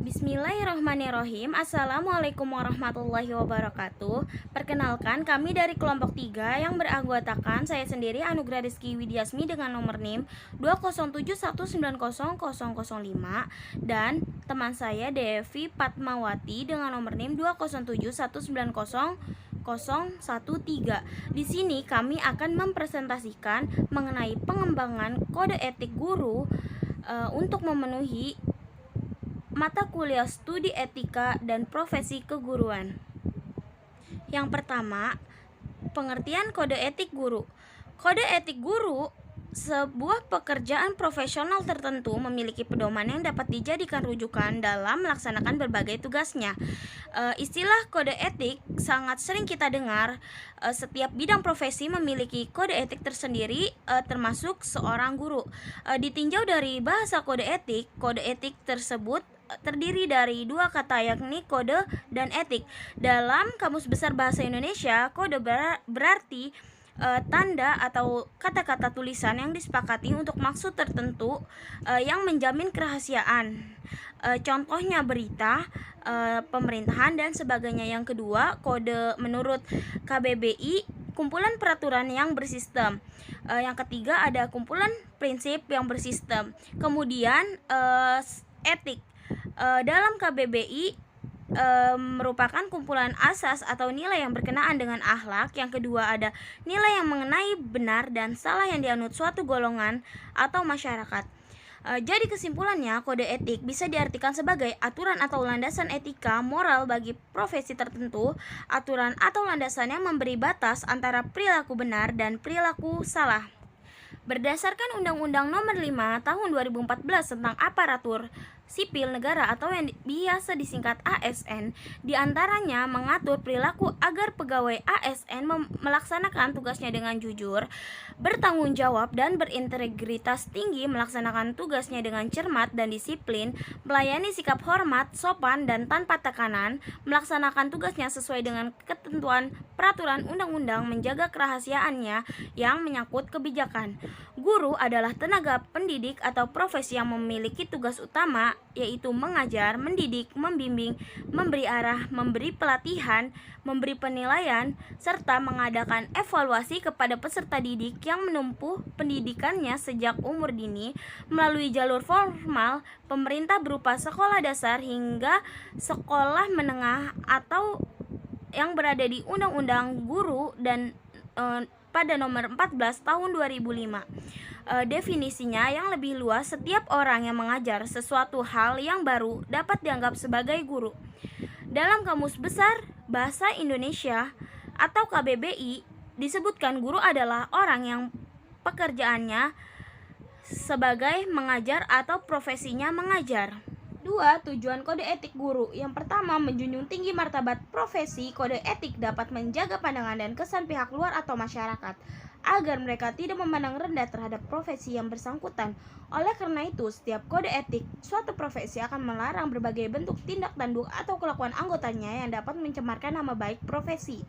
Bismillahirrahmanirrahim. Assalamualaikum warahmatullahi wabarakatuh. Perkenalkan, kami dari kelompok 3 yang beranggotakan saya sendiri Anugrah Rizky Widyasmi dengan nomor NIM 207190005 dan teman saya Devi Patmawati dengan nomor NIM 207190013. Di sini kami akan mempresentasikan mengenai pengembangan kode etik guru untuk memenuhi mata kuliah studi etika dan profesi keguruan. Yang pertama, pengertian kode etik guru. Kode etik guru sebuah pekerjaan profesional tertentu memiliki pedoman yang dapat dijadikan rujukan dalam melaksanakan berbagai tugasnya. Istilah kode etik sangat sering kita dengar. Setiap bidang profesi memiliki kode etik tersendiri, termasuk seorang guru. Ditinjau dari bahasa kode etik tersebut terdiri dari dua kata, yakni kode dan etik. Dalam Kamus Besar Bahasa Indonesia, kode berarti tanda atau kata-kata tulisan yang disepakati untuk maksud tertentu yang menjamin kerahasiaan. Contohnya berita, pemerintahan dan sebagainya. Yang kedua, kode menurut KBBI, kumpulan peraturan yang bersistem. Yang ketiga ada kumpulan prinsip yang bersistem. Kemudian etik. Dalam KBBI merupakan kumpulan asas atau nilai yang berkenaan dengan akhlak. Yang kedua ada nilai yang mengenai benar dan salah yang dianut suatu golongan atau masyarakat. Jadi kesimpulannya, kode etik bisa diartikan sebagai aturan atau landasan etika moral bagi profesi tertentu, aturan atau landasan yang memberi batas antara perilaku benar dan perilaku salah. Berdasarkan Undang-Undang Nomor 5 Tahun 2014 tentang Aparatur Sipil Negara atau yang biasa disingkat ASN, diantaranya mengatur perilaku agar pegawai ASN melaksanakan tugasnya dengan jujur, bertanggung jawab dan berintegritas tinggi, melaksanakan tugasnya dengan cermat dan disiplin, melayani sikap hormat, sopan dan tanpa tekanan, melaksanakan tugasnya sesuai dengan ketentuan peraturan undang-undang, menjaga kerahasiaannya yang menyangkut kebijakan. Guru adalah tenaga pendidik atau profesi yang memiliki tugas utama, yaitu mengajar, mendidik, membimbing, memberi arah, memberi pelatihan, memberi penilaian, serta mengadakan evaluasi kepada peserta didik yang menempuh pendidikannya sejak umur dini melalui jalur formal pemerintah berupa sekolah dasar hingga sekolah menengah atau yang berada di Undang-Undang Guru dan pada nomor 14 tahun 2005. Definisinya yang lebih luas, setiap orang yang mengajar sesuatu hal yang baru dapat dianggap sebagai guru. Dalam Kamus Besar Bahasa Indonesia atau KBBI disebutkan guru adalah orang yang pekerjaannya sebagai mengajar atau profesinya mengajar. 2. Tujuan kode etik guru. Yang pertama, menjunjung tinggi martabat profesi. Kode etik dapat menjaga pandangan dan kesan pihak luar atau masyarakat agar mereka tidak memandang rendah terhadap profesi yang bersangkutan. Oleh karena itu, setiap kode etik suatu profesi akan melarang berbagai bentuk tindak tanduk atau kelakuan anggotanya yang dapat mencemarkan nama baik profesi.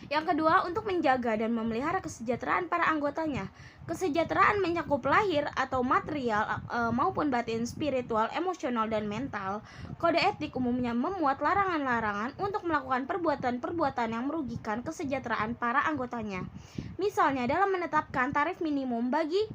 Yang kedua, untuk menjaga dan memelihara kesejahteraan para anggotanya. Kesejahteraan mencakup lahir atau material maupun batin, spiritual, emosional, dan mental. Kode etik umumnya memuat larangan-larangan untuk melakukan perbuatan-perbuatan yang merugikan kesejahteraan para anggotanya. Misalnya dalam menetapkan tarif minimum bagi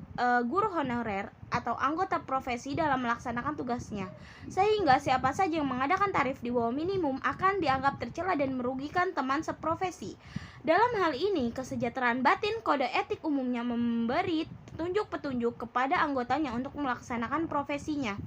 guru honorer atau anggota profesi dalam melaksanakan tugasnya, sehingga siapa saja yang mengadakan tarif di bawah minimum akan dianggap tercela dan merugikan teman seprofesi. Dalam hal ini, kesejahteraan batin, kode etik umumnya memberi petunjuk-petunjuk kepada anggotanya untuk melaksanakan profesinya.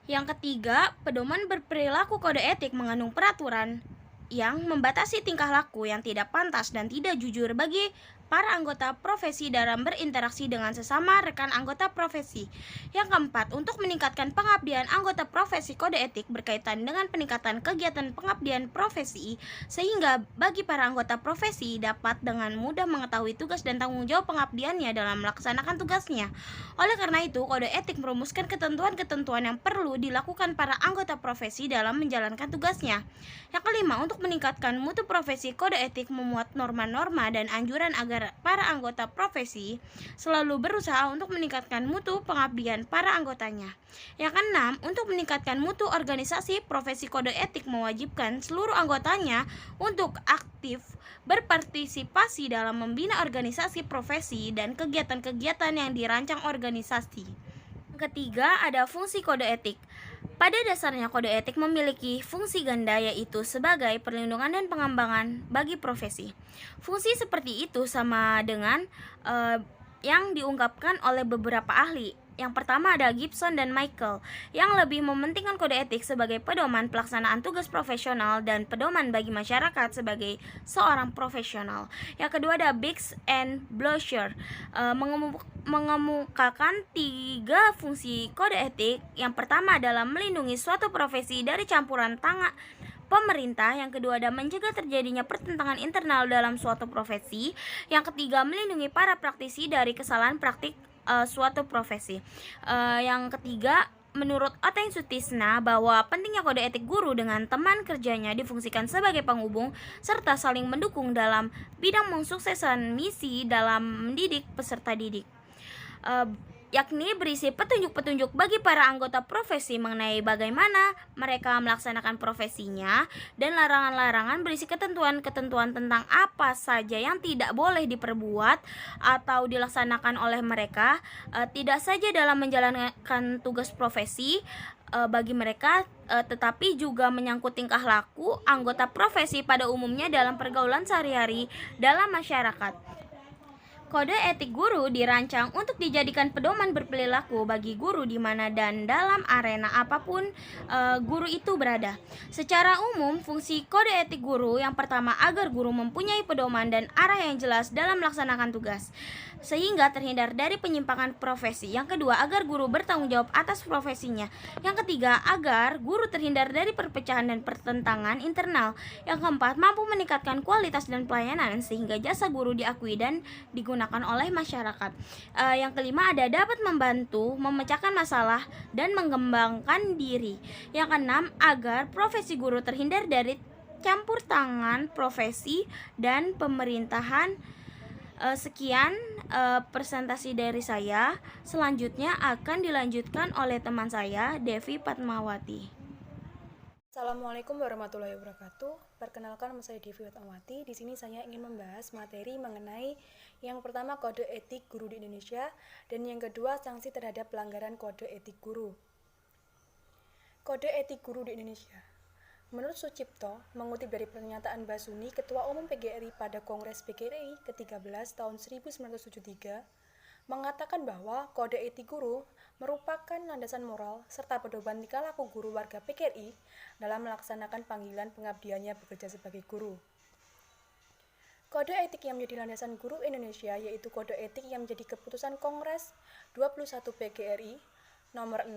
Yang ketiga, pedoman berperilaku. Kode etik mengandung peraturan yang membatasi tingkah laku yang tidak pantas dan tidak jujur bagi para anggota profesi dalam berinteraksi dengan sesama rekan anggota profesi. Yang keempat, untuk meningkatkan pengabdian anggota profesi, kode etik berkaitan dengan peningkatan kegiatan pengabdian profesi sehingga bagi para anggota profesi dapat dengan mudah mengetahui tugas dan tanggung jawab pengabdiannya dalam melaksanakan tugasnya. Oleh karena itu, kode etik merumuskan ketentuan-ketentuan yang perlu dilakukan para anggota profesi dalam menjalankan tugasnya. Yang kelima, untuk meningkatkan mutu profesi, kode etik memuat norma-norma dan anjuran agar agar para anggota profesi selalu berusaha untuk meningkatkan mutu pengabdian para anggotanya. Yang keenam, untuk meningkatkan mutu organisasi, profesi kode etik mewajibkan seluruh anggotanya untuk aktif berpartisipasi dalam membina organisasi profesi dan kegiatan-kegiatan yang dirancang organisasi. Yang ketiga, ada fungsi kode etik. Pada dasarnya kode etik memiliki fungsi ganda, yaitu sebagai perlindungan dan pengembangan bagi profesi. Fungsi seperti itu sama dengan yang diungkapkan oleh beberapa ahli. Yang pertama ada Gibson dan Michael, yang lebih mementingkan kode etik sebagai pedoman pelaksanaan tugas profesional dan pedoman bagi masyarakat sebagai seorang profesional. Yang kedua ada Biggs and Blocher, mengemukakan 3 fungsi kode etik. Yang pertama adalah melindungi suatu profesi dari campuran tangan pemerintah. Yang kedua ada mencegah terjadinya pertentangan internal dalam suatu profesi. Yang ketiga melindungi para praktisi dari kesalahan praktik suatu profesi. Yang ketiga, menurut Oteng Sutisna, bahwa pentingnya kode etik guru dengan teman kerjanya difungsikan sebagai penghubung serta saling mendukung dalam bidang mensukseskan misi dalam mendidik peserta didik, yakni berisi petunjuk-petunjuk bagi para anggota profesi mengenai bagaimana mereka melaksanakan profesinya, dan larangan-larangan berisi ketentuan-ketentuan tentang apa saja yang tidak boleh diperbuat atau dilaksanakan oleh mereka, tidak saja dalam menjalankan tugas profesi bagi mereka, tetapi juga menyangkut tingkah laku anggota profesi pada umumnya dalam pergaulan sehari-hari dalam masyarakat. Kode etik guru dirancang untuk dijadikan pedoman berperilaku bagi guru di mana dan dalam arena apapun guru itu berada. Secara umum, fungsi kode etik guru yang pertama agar guru mempunyai pedoman dan arah yang jelas dalam melaksanakan tugas, sehingga terhindar dari penyimpangan profesi. Yang kedua, agar guru bertanggung jawab atas profesinya. Yang ketiga, agar guru terhindar dari perpecahan dan pertentangan internal. Yang keempat, mampu meningkatkan kualitas dan pelayanan sehingga jasa guru diakui dan digunakan oleh masyarakat. Yang kelima ada dapat membantu memecahkan masalah dan mengembangkan diri. Yang keenam, agar profesi guru terhindar dari campur tangan profesi dan pemerintahan. Sekian presentasi dari saya. Selanjutnya akan dilanjutkan oleh teman saya, Devi Fatmawati. Assalamualaikum warahmatullahi wabarakatuh. Perkenalkan, nama saya Devi Fatmawati. Di sini saya ingin membahas materi mengenai yang pertama kode etik guru di Indonesia dan yang kedua sanksi terhadap pelanggaran kode etik guru. Kode etik guru di Indonesia. Menurut Sucipto, mengutip dari pernyataan Basuni, Ketua Umum PGRI pada Kongres PGRI ke-13 tahun 1973, mengatakan bahwa kode etik guru merupakan landasan moral serta pedoman tingkah laku guru warga PGRI dalam melaksanakan panggilan pengabdiannya bekerja sebagai guru. Kode etik yang menjadi landasan guru Indonesia yaitu kode etik yang menjadi keputusan Kongres 21 PGRI nomor 6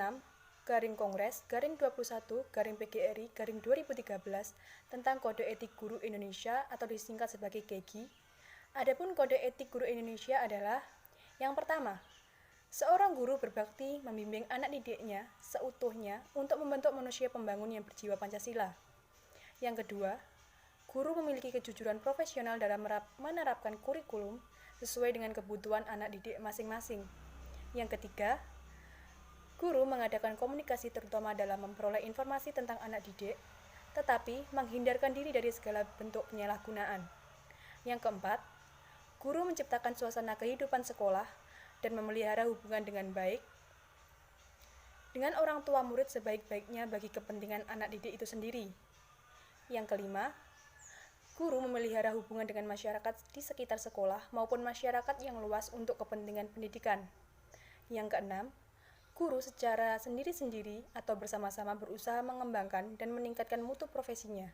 garing Kongres garing 21 garing PGRI garing 2013 tentang kode etik guru Indonesia atau disingkat sebagai KEGI. Adapun kode etik guru Indonesia adalah yang pertama, seorang guru berbakti membimbing anak didiknya seutuhnya untuk membentuk manusia pembangun yang berjiwa Pancasila. Yang kedua, guru memiliki kejujuran profesional dalam menerapkan kurikulum sesuai dengan kebutuhan anak didik masing-masing. Yang ketiga, guru mengadakan komunikasi terutama dalam memperoleh informasi tentang anak didik, tetapi menghindarkan diri dari segala bentuk penyalahgunaan. Yang keempat, guru menciptakan suasana kehidupan sekolah dan memelihara hubungan dengan baik dengan orang tua murid sebaik-baiknya bagi kepentingan anak didik itu sendiri. Yang kelima, guru memelihara hubungan dengan masyarakat di sekitar sekolah maupun masyarakat yang luas untuk kepentingan pendidikan. Yang keenam, guru secara sendiri-sendiri atau bersama-sama berusaha mengembangkan dan meningkatkan mutu profesinya.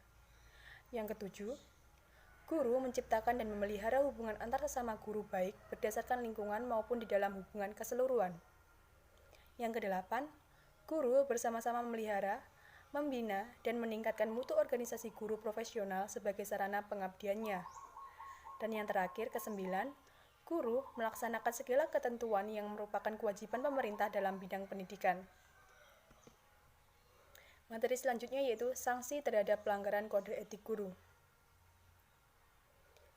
Yang ketujuh, guru menciptakan dan memelihara hubungan antar sesama guru baik berdasarkan lingkungan maupun di dalam hubungan keseluruhan. Yang kedelapan, guru bersama-sama memelihara, membina, dan meningkatkan mutu organisasi guru profesional sebagai sarana pengabdiannya. Dan yang terakhir, kesembilan, guru melaksanakan segala ketentuan yang merupakan kewajiban pemerintah dalam bidang pendidikan. Materi selanjutnya yaitu sanksi terhadap pelanggaran kode etik guru.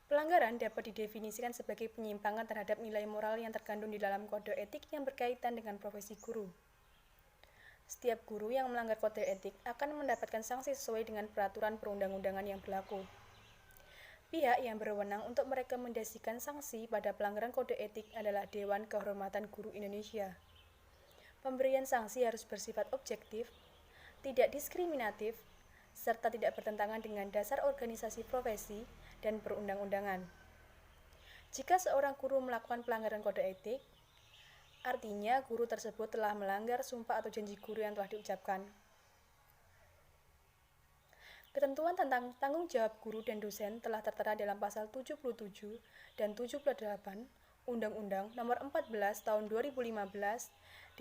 Pelanggaran dapat didefinisikan sebagai penyimpangan terhadap nilai moral yang terkandung di dalam kode etik yang berkaitan dengan profesi guru. Setiap guru yang melanggar kode etik akan mendapatkan sanksi sesuai dengan peraturan perundang-undangan yang berlaku. Pihak yang berwenang untuk merekomendasikan sanksi pada pelanggaran kode etik adalah Dewan Kehormatan Guru Indonesia. Pemberian sanksi harus bersifat objektif, tidak diskriminatif, serta tidak bertentangan dengan dasar organisasi profesi dan perundang-undangan. Jika seorang guru melakukan pelanggaran kode etik, artinya guru tersebut telah melanggar sumpah atau janji guru yang telah diucapkan. Ketentuan tentang tanggung jawab guru dan dosen telah tertera dalam pasal 77 dan 78 Undang-Undang Nomor 14 Tahun 2015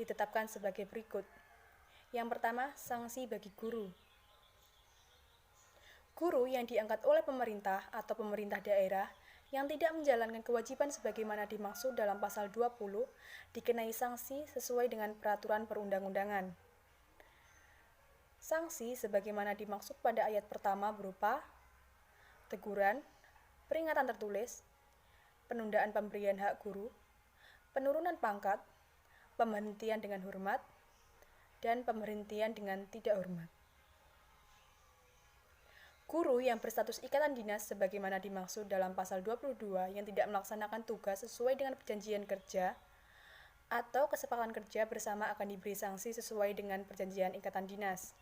ditetapkan sebagai berikut. Yang pertama, sanksi bagi guru. Guru yang diangkat oleh pemerintah atau pemerintah daerah yang tidak menjalankan kewajiban sebagaimana dimaksud dalam pasal 20 dikenai sanksi sesuai dengan peraturan perundang-undangan. Sanksi sebagaimana dimaksud pada ayat pertama berupa teguran, peringatan tertulis, penundaan pemberian hak guru, penurunan pangkat, pemberhentian dengan hormat, dan pemberhentian dengan tidak hormat. Guru yang berstatus ikatan dinas sebagaimana dimaksud dalam pasal 22 yang tidak melaksanakan tugas sesuai dengan perjanjian kerja atau kesepakatan kerja bersama akan diberi sanksi sesuai dengan perjanjian ikatan dinas.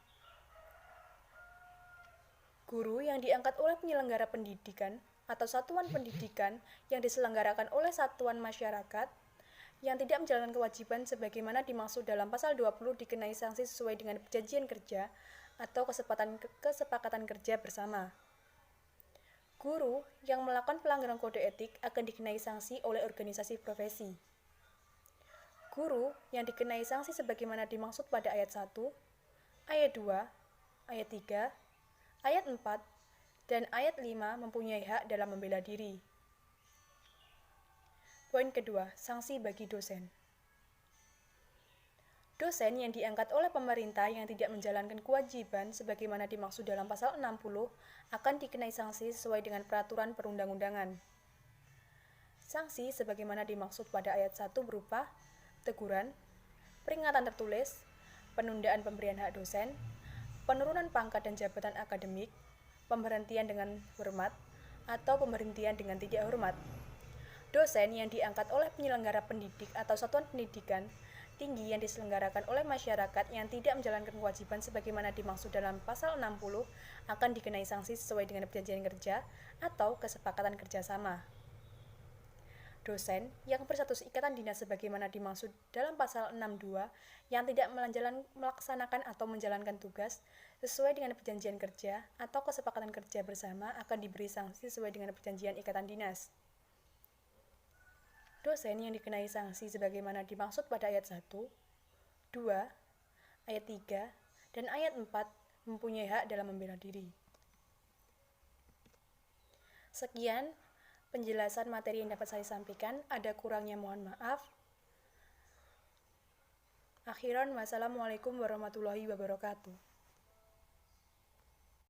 Guru yang diangkat oleh penyelenggara pendidikan atau satuan pendidikan yang diselenggarakan oleh satuan masyarakat yang tidak menjalankan kewajiban sebagaimana dimaksud dalam pasal 20 dikenai sanksi sesuai dengan perjanjian kerja atau kesepakatan kerja bersama. Guru yang melakukan pelanggaran kode etik akan dikenai sanksi oleh organisasi profesi. Guru yang dikenai sanksi sebagaimana dimaksud pada ayat 1, ayat 2, ayat 3, ayat 4, dan ayat 5 mempunyai hak dalam membela diri. Poin kedua, sanksi bagi dosen. Dosen yang diangkat oleh pemerintah yang tidak menjalankan kewajiban sebagaimana dimaksud dalam pasal 60 akan dikenai sanksi sesuai dengan peraturan perundang-undangan. Sanksi sebagaimana dimaksud pada ayat 1 berupa teguran, peringatan tertulis, penundaan pemberian hak dosen, penurunan pangkat dan jabatan akademik, pemberhentian dengan hormat, atau pemberhentian dengan tidak hormat. Dosen yang diangkat oleh penyelenggara pendidik atau satuan pendidikan tinggi yang diselenggarakan oleh masyarakat yang tidak menjalankan kewajiban sebagaimana dimaksud dalam pasal 60 akan dikenai sanksi sesuai dengan perjanjian kerja atau kesepakatan kerjasama. Dosen yang berstatus ikatan dinas sebagaimana dimaksud dalam pasal 62 yang tidak melaksanakan atau menjalankan tugas sesuai dengan perjanjian kerja atau kesepakatan kerja bersama akan diberi sanksi sesuai dengan perjanjian ikatan dinas. Dosen yang dikenai sanksi sebagaimana dimaksud pada ayat 1, 2, ayat 3, dan ayat 4 mempunyai hak dalam membela diri. Sekian penjelasan materi yang dapat saya sampaikan. Ada kurangnya mohon maaf. Akhiran, wassalamualaikum warahmatullahi wabarakatuh.